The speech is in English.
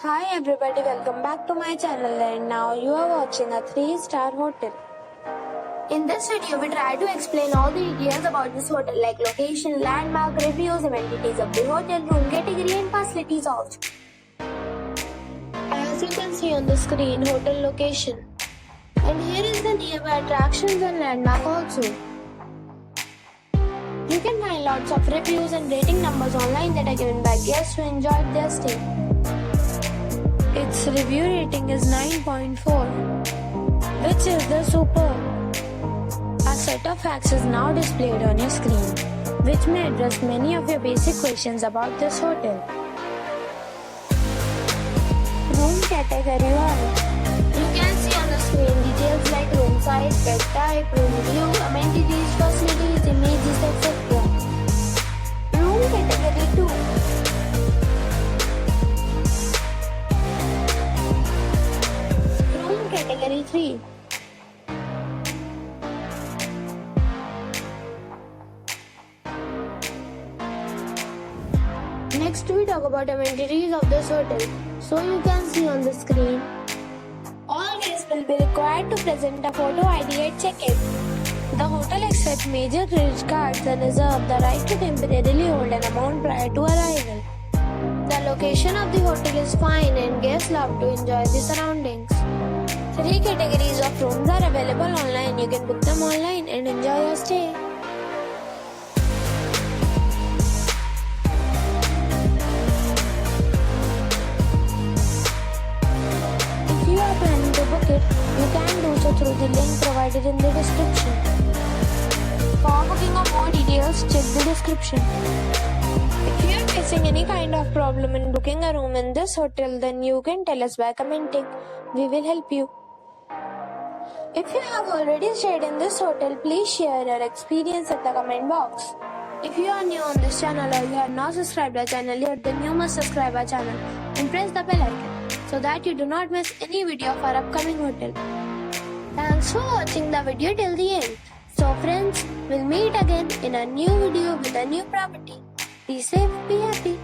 Hi everybody, welcome back to my channel and now you are watching a 3-star hotel. In this video, we try to explain all the details about this hotel like location, landmark, reviews, amenities of the hotel, room category and facilities also. As you can see on the screen, hotel location. And here is the nearby attractions and landmark also. You can find lots of reviews and rating numbers online that are given by guests who enjoyed their stay. Its review rating is 9.4, which is the superb. A set of facts is now displayed on your screen, which may address many of your basic questions about this hotel. Room category 1. You can see on the screen details like room size, bed type, room view, amenities, facilities, images, etc. Room category 2. Category 3. Next we talk about amenities of this hotel. So you can see on the screen. All guests will be required to present a photo ID at check-in. The hotel accepts major credit cards and reserves the right to temporarily hold an amount prior to arrival. The location of the hotel is fine and guests love to enjoy the surroundings. 3 categories of rooms are available online. You can book them online and enjoy your stay. If you are planning to book it, you can do so through the link provided in the description. For booking or more details, check the description. If you are facing any kind of problem in booking a room in this hotel, then you can tell us by commenting. We will help you. If you have already stayed in this hotel, please share your experience in the comment box. If you are new on this channel or you have not subscribed our channel yet, then you must subscribe our channel and press the bell icon so that you do not miss any video of our upcoming hotel. Thanks for watching the video till the end. So friends, we'll meet again in a new video with a new property. Be safe, be happy.